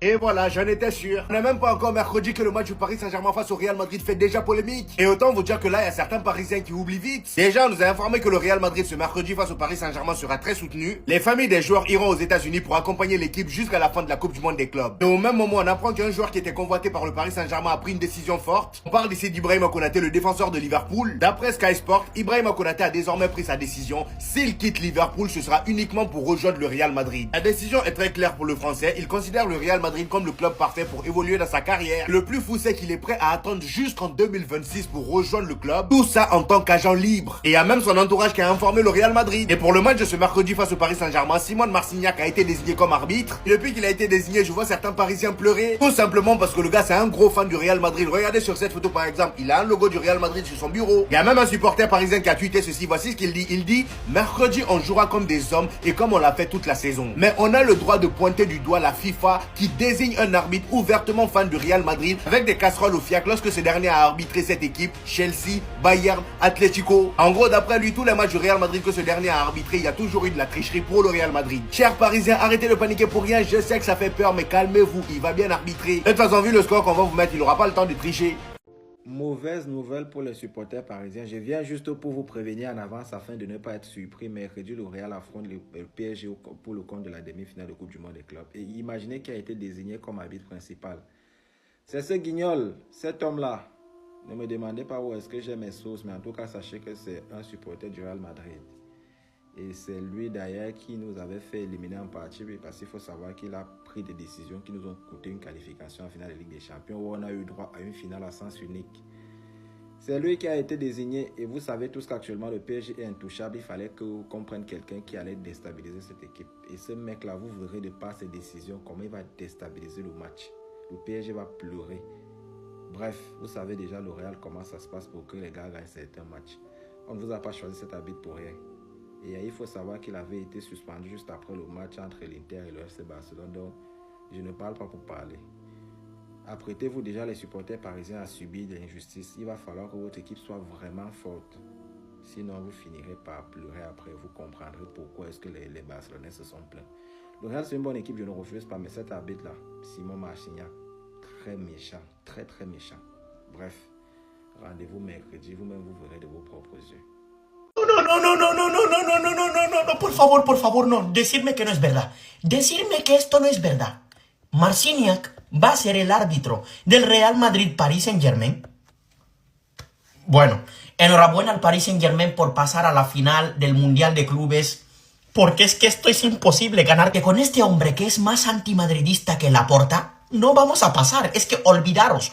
Et voilà, j'en étais sûr. On n'est même pas encore mercredi que le match du Paris Saint-Germain face au Real Madrid fait déjà polémique. Et autant vous dire que là, il y a certains Parisiens qui oublient vite. Déjà, on nous a informé que le Real Madrid ce mercredi face au Paris Saint-Germain sera très soutenu. Les familles des joueurs iront aux États-Unis pour accompagner l'équipe jusqu'à la fin de la Coupe du Monde des clubs. Et au même moment, on apprend qu'un joueur qui était convoité par le Paris Saint-Germain a pris une décision forte. On parle ici d'Ibrahima Konaté, le défenseur de Liverpool. D'après Sky Sport, Ibrahima Konaté a désormais pris sa décision. S'il quitte Liverpool, ce sera uniquement pour rejoindre le Real Madrid. La décision est très claire pour le Français. Il considère le Real Madrid comme le club parfait pour évoluer dans sa carrière. Le plus fou, c'est qu'il est prêt à attendre jusqu'en 2026 pour rejoindre le club. Tout ça en tant qu'agent libre. Et il y a même son entourage qui a informé le Real Madrid. Et pour le match de ce mercredi face au Paris Saint-Germain, Simon Marcignac a été désigné comme arbitre. Et depuis qu'il a été désigné, je vois certains Parisiens pleurer. Tout simplement parce que le gars, c'est un gros fan du Real Madrid. Regardez sur cette photo par exemple, il a un logo du Real Madrid sur son bureau. Il y a même un supporter parisien qui a tweeté ceci. Voici ce qu'il dit. Il dit, mercredi, on jouera comme des hommes et comme on l'a fait toute la saison. Mais on a le droit de pointer du doigt la FIFA qui désigne un arbitre ouvertement fan du Real Madrid avec des casseroles au fiac lorsque ce dernier a arbitré cette équipe, Chelsea, Bayern, Atlético. En gros, d'après lui, tous les matchs du Real Madrid que ce dernier a arbitré, il y a toujours eu de la tricherie pour le Real Madrid. Chers Parisiens, arrêtez de paniquer pour rien. Je sais que ça fait peur, mais calmez-vous, il va bien arbitrer. De toute façon, vu le score qu'on va vous mettre, il n'aura pas le temps de tricher. Mauvaise nouvelle pour les supporters parisiens. Je viens juste pour vous prévenir en avance afin de ne pas être surpris. Mercredi, le Real affronte le PSG pour le compte de la demi-finale de Coupe du Monde des clubs. Et imaginez qui a été désigné comme arbitre principal. C'est ce guignol, cet homme-là. Ne me demandez pas où est-ce que j'ai mes sources, mais en tout cas, sachez que c'est un supporter du Real Madrid. Et c'est lui d'ailleurs qui nous avait fait éliminer en partie, parce qu'il faut savoir qu'il a pris des décisions qui nous ont coûté une qualification en finale de Ligue des Champions où on a eu droit à une finale à sens unique. C'est lui qui a été désigné et vous savez tous qu'actuellement le PSG est intouchable. Il fallait qu'on prenne quelqu'un qui allait déstabiliser cette équipe. Et ce mec-là, vous verrez de par ses décisions comment il va déstabiliser le match. Le PSG va pleurer. Bref, vous savez déjà le Real comment ça se passe pour que les gars gagnent certains matchs. On ne vous a pas choisi cet arbitre pour rien. Et il faut savoir qu'il avait été suspendu juste après le match entre l'Inter et le FC Barcelone. Donc, je ne parle pas pour parler. Apprêtez-vous déjà les supporters parisiens à subir de l'injustice. Il va falloir que votre équipe soit vraiment forte. Sinon, vous finirez par pleurer après. Vous comprendrez pourquoi est-ce que les Barcelonais se sont plaints. Le Real, c'est une bonne équipe, je ne refuse pas. Mais cet arbitre-là, Simon Marcignac, très méchant, très très méchant. Bref, rendez-vous mercredi. Vous-même, vous verrez de vos propres yeux. No, no, no, no, no, no, no, no, no, no, no, no, no, por favor, no. Decidme que no es verdad. Decidme que esto no es verdad. Marciniak va a ser el árbitro del Real Madrid-Paris Saint-Germain. Bueno, enhorabuena al Paris Saint-Germain por pasar a la final del Mundial de Clubes. Porque es que esto es imposible ganar. Que con este hombre que es más antimadridista que Laporta, no vamos a pasar. Es que olvidaros,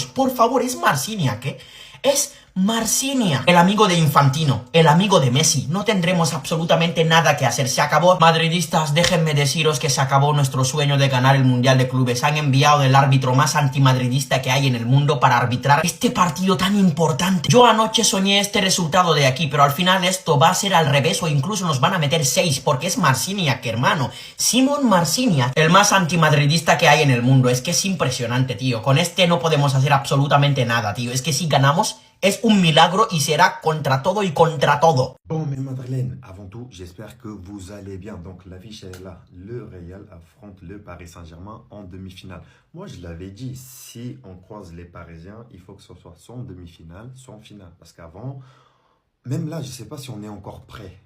por favor, es Marciniak, ¿eh? Es Marciniak, el amigo de Infantino, el amigo de Messi. No tendremos absolutamente nada que hacer. Se acabó. Madridistas, déjenme deciros que se acabó nuestro sueño de ganar el Mundial de Clubes. Han enviado el árbitro más antimadridista que hay en el mundo para arbitrar este partido tan importante. Yo anoche soñé este resultado de aquí, pero al final esto va a ser al revés o incluso nos van a meter 6 porque es Marciniak, hermano. Simon Marciniak, el más antimadridista que hay en el mundo. Es que es impresionante, tío. Con este no podemos hacer absolutamente nada, tío. Es que si ganamos es un milagro y será contra todo y contra todo. Bon, mais Madeleine, avant tout, j'espère que vous allez bien. Donc, l'affiche est là. Le Real affronte le Paris Saint-Germain en demi-finale. Moi, je l'avais dit, si on croise les Parisiens, il faut que ce soit soit en demi-finale, soit en finale. Parce qu'avant, même là, je ne sais pas si on est encore prêt.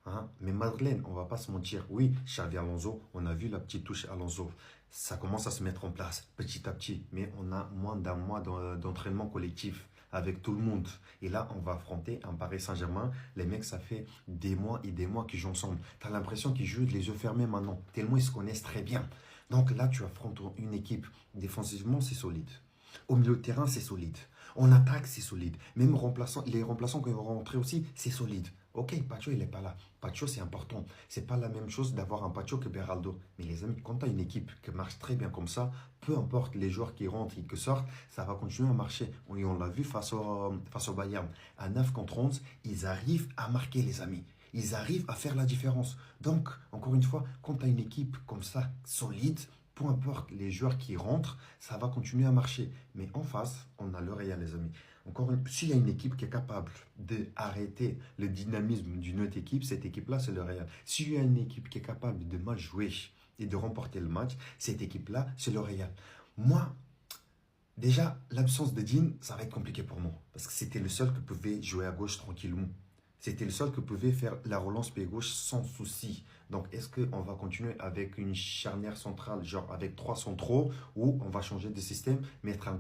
Hein? Mais Madeleine, on ne va pas se mentir. Oui, Xavi Alonso, on a vu la petite touche Alonso. Ça commence à se mettre en place petit à petit. Mais on a moins d'un mois d'entraînement collectif avec tout le monde. Et là, on va affronter un Paris Saint-Germain. Les mecs, ça fait des mois et des mois qu'ils jouent ensemble. Tu as l'impression qu'ils jouent les yeux fermés maintenant, tellement ils se connaissent très bien. Donc là, tu affrontes une équipe. Défensivement, c'est solide. Au milieu de terrain, c'est solide. En attaque, c'est solide. Même les remplaçants qui vont rentrer aussi, c'est solide. Ok, Pacho, il n'est pas là. Pacho, c'est important. C'est pas la même chose d'avoir un Pacho que Beraldo. Mais les amis, quand tu as une équipe qui marche très bien comme ça, peu importe les joueurs qui rentrent et qui sortent, ça va continuer à marcher. Et on l'a vu face au Bayern. À 9 contre 11, ils arrivent à marquer, les amis. Ils arrivent à faire la différence. Donc, encore une fois, quand tu as une équipe comme ça, solide, peu importe les joueurs qui rentrent, ça va continuer à marcher. Mais en face, on a le Real, les amis. S'il y a une équipe qui est capable d'arrêter le dynamisme d'une autre équipe, cette équipe-là, c'est le Real. S'il y a une équipe qui est capable de mal jouer et de remporter le match, cette équipe-là, c'est le Real. Moi, déjà, l'absence de Dean, ça va être compliqué pour moi. Parce que c'était le seul qui pouvait jouer à gauche tranquillement. C'était le seul qui pouvait faire la relance pied gauche sans souci. Donc, est-ce qu'on va continuer avec une charnière centrale, genre avec 3 centraux, ou on va changer de système, mettre un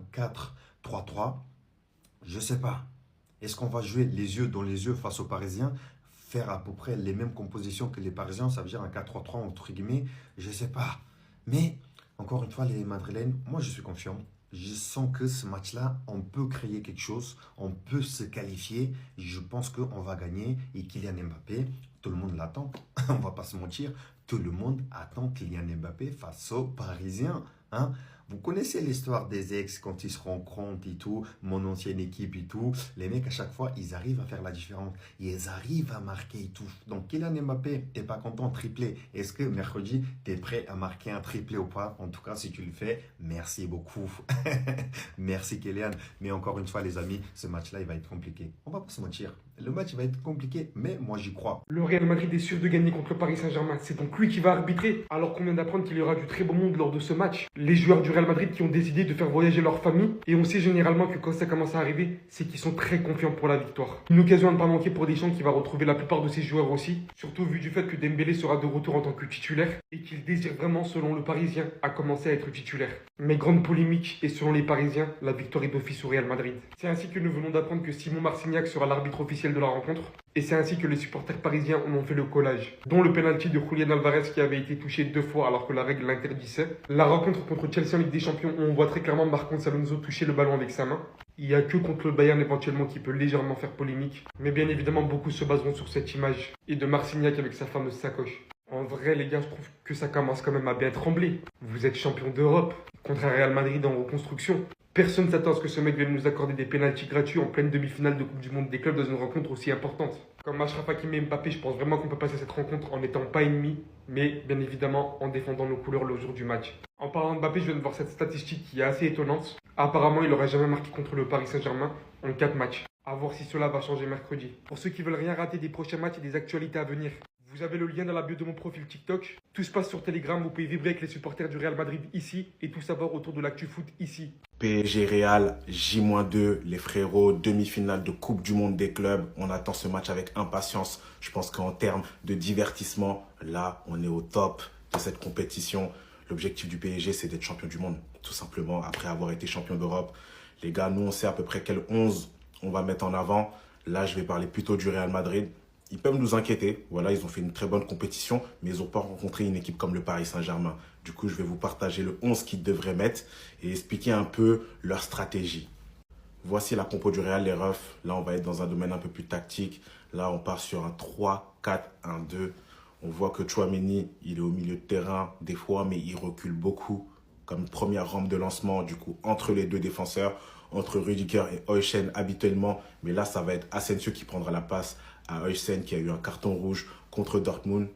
4-3-3? Je ne sais pas. Est-ce qu'on va jouer les yeux dans les yeux face aux Parisiens, faire à peu près les mêmes compositions que les Parisiens, ça veut dire un 4-3-3 entre guillemets? Je ne sais pas. Mais, encore une fois, les Madrilènes, moi je suis confiant. Je sens que ce match-là, on peut créer quelque chose, on peut se qualifier. Je pense qu'on va gagner. Et Kylian Mbappé, tout le monde l'attend. On ne va pas se mentir. Tout le monde attend Kylian Mbappé face aux Parisiens. Hein? Vous connaissez l'histoire des ex quand ils se rencontrent et tout, mon ancienne équipe et tout. Les mecs, à chaque fois, ils arrivent à faire la différence. Ils arrivent à marquer et tout. Donc, Kylian Mbappé, t'es pas content, triplé. Est-ce que mercredi, tu es prêt à marquer un triplé ou pas? En tout cas, si tu le fais, merci beaucoup. Merci Kylian. Mais encore une fois, les amis, ce match-là, il va être compliqué. On va pas se mentir. Le match va être compliqué, mais moi, j'y crois. Le Real Madrid est sûr de gagner contre le Paris Saint-Germain. C'est donc lui qui va arbitrer. Alors qu'on vient d'apprendre qu'il y aura du très beau monde lors de ce match. Les joueurs du Real Madrid qui ont décidé de faire voyager leur famille. Et on sait généralement que quand ça commence à arriver, c'est qu'ils sont très confiants pour la victoire. Une occasion à ne pas manquer pour Deschamps qui va retrouver la plupart de ses joueurs aussi. Surtout vu du fait que Dembélé sera de retour en tant que titulaire. Et qu'il désire vraiment, selon le Parisien, à commencer à être titulaire. Mais grande polémique, et selon les Parisiens, la victoire est d'office au Real Madrid. C'est ainsi que nous venons d'apprendre que Simon Marcignac sera l'arbitre officiel de la rencontre. Et c'est ainsi que les supporters parisiens en ont fait le collage, dont le penalty de Julián Alvarez qui avait été touché 2 fois alors que la règle l'interdisait. La rencontre contre Chelsea en Ligue des Champions où on voit très clairement Marcos Alonso toucher le ballon avec sa main. Il n'y a que contre le Bayern éventuellement qui peut légèrement faire polémique. Mais bien évidemment, beaucoup se baseront sur cette image et de Marcignac avec sa fameuse sacoche. En vrai, les gars, je trouve que ça commence quand même à bien trembler. Vous êtes champion d'Europe contre un Real Madrid en reconstruction. Personne ne s'attend à ce que ce mec vienne nous accorder des pénaltys gratuits en pleine demi-finale de Coupe du Monde des clubs dans une rencontre aussi importante. Comme Achraf Hakimi et Mbappé, je pense vraiment qu'on peut passer cette rencontre en n'étant pas ennemis, mais bien évidemment en défendant nos couleurs le jour du match. En parlant de Mbappé, je viens de voir cette statistique qui est assez étonnante. Apparemment, il n'aurait jamais marqué contre le Paris Saint-Germain en 4 matchs. À voir si cela va changer mercredi. Pour ceux qui veulent rien rater des prochains matchs et des actualités à venir, vous avez le lien dans la bio de mon profil TikTok. Tout se passe sur Telegram, vous pouvez vibrer avec les supporters du Real Madrid ici et tout savoir autour de l'actu foot ici. PSG Real, J-2, les frérots, demi-finale de Coupe du Monde des clubs. On attend ce match avec impatience. Je pense qu'en termes de divertissement, là, on est au top de cette compétition. L'objectif du PSG, c'est d'être champion du monde, tout simplement, après avoir été champion d'Europe. Les gars, nous, on sait à peu près quel 11 on va mettre en avant. Là, je vais parler plutôt du Real Madrid. Ils peuvent nous inquiéter. Voilà, ils ont fait une très bonne compétition, mais ils n'ont pas rencontré une équipe comme le Paris Saint-Germain. Du coup, je vais vous partager le 11 qu'ils devraient mettre et expliquer un peu leur stratégie. Voici la compo du Real, les refs. Là, on va être dans un domaine un peu plus tactique. Là, on part sur un 3-4-1-2. On voit que Tchouaméni, il est au milieu de terrain des fois, mais il recule beaucoup comme première rampe de lancement, du coup, entre les deux défenseurs, entre Rudiger et Hojsen habituellement. Mais là, ça va être Asensio qui prendra la passe à Hojsen qui a eu un carton rouge contre Dortmund.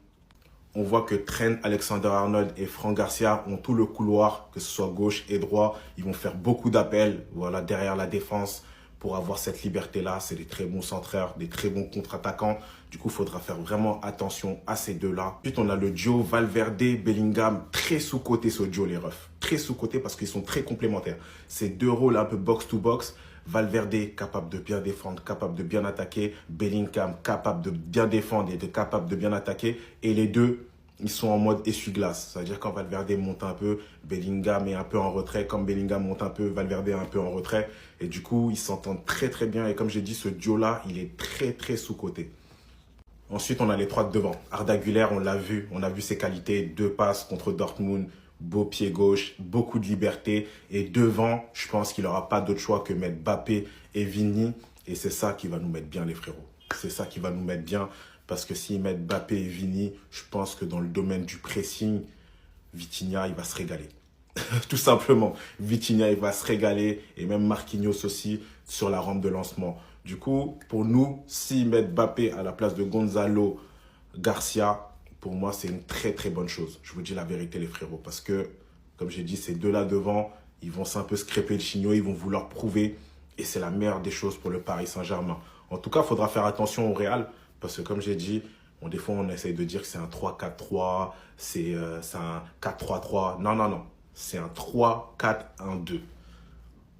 On voit que Trent Alexander-Arnold et Fran Garcia ont tout le couloir, que ce soit gauche et droit. Ils vont faire beaucoup d'appels voilà, derrière la défense pour avoir cette liberté-là. C'est des très bons centreurs, des très bons contre-attaquants. Du coup, il faudra faire vraiment attention à ces deux-là. Ensuite, on a le duo Valverde-Bellingham. Très sous-coté ce duo, les refs. Très sous-coté parce qu'ils sont très complémentaires. Ces deux rôles un peu box-to-box. Valverde capable de bien défendre, capable de bien attaquer. Bellingham capable de bien défendre et capable de bien attaquer. Et les deux, ils sont en mode essuie-glace. C'est-à-dire quand Valverde monte un peu, Bellingham est un peu en retrait. Comme Bellingham monte un peu, Valverde est un peu en retrait. Et du coup, ils s'entendent très très bien. Et comme j'ai dit, ce duo-là, il est très très sous-coté. Ensuite, on a les trois de devant. Arda Güler, on l'a vu. On a vu ses qualités. 2 passes contre Dortmund. Beau pied gauche, beaucoup de liberté. Et devant, je pense qu'il n'aura pas d'autre choix que mettre Mbappé et Vini. Et c'est ça qui va nous mettre bien, les frérots. C'est ça qui va nous mettre bien. Parce que s'ils mettent Mbappé et Vini, je pense que dans le domaine du pressing, Vitinha, il va se régaler. Tout simplement. Vitinha, il va se régaler. Et même Marquinhos aussi sur la rampe de lancement. Du coup, pour nous, s'ils mettent Mbappé à la place de Gonzalo Garcia, pour moi, c'est une très très bonne chose. Je vous dis la vérité, les frérots. Parce que, comme j'ai dit, ces deux-là devant, ils vont un peu se crêper le chignon, ils vont vouloir prouver. Et c'est la meilleure des choses pour le Paris Saint-Germain. En tout cas, il faudra faire attention au Real. Parce que, comme j'ai dit, Des fois, on essaye de dire que c'est un 3-4-3, c'est un 4-3-3. Non, non, non. C'est un 3-4-1-2.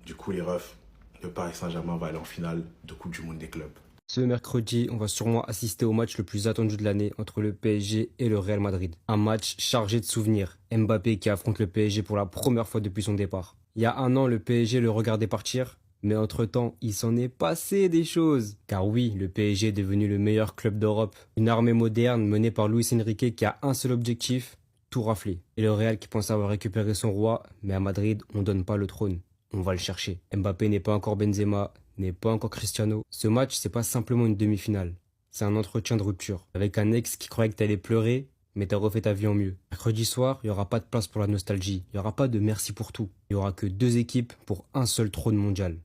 Du coup, les refs, le Paris Saint-Germain va aller en finale de Coupe du Monde des clubs. Ce mercredi, on va sûrement assister au match le plus attendu de l'année entre le PSG et le Real Madrid. Un match chargé de souvenirs. Mbappé qui affronte le PSG pour la première fois depuis son départ. Il y a un an, le PSG le regardait partir, mais entre-temps, il s'en est passé des choses. Car oui, le PSG est devenu le meilleur club d'Europe. Une armée moderne menée par Luis Enrique qui a un seul objectif, tout rafler. Et le Real qui pense avoir récupéré son roi, mais à Madrid, on donne pas le trône. On va le chercher. Mbappé n'est pas encore Benzema, n'est pas encore Cristiano. Ce match, c'est pas simplement une demi-finale. C'est un entretien de rupture. Avec un ex qui croyait que t'allais pleurer, mais t'as refait ta vie en mieux. Mercredi soir, il n'y aura pas de place pour la nostalgie. Il n'y aura pas de merci pour tout. Il n'y aura que 2 équipes pour un seul trône mondial.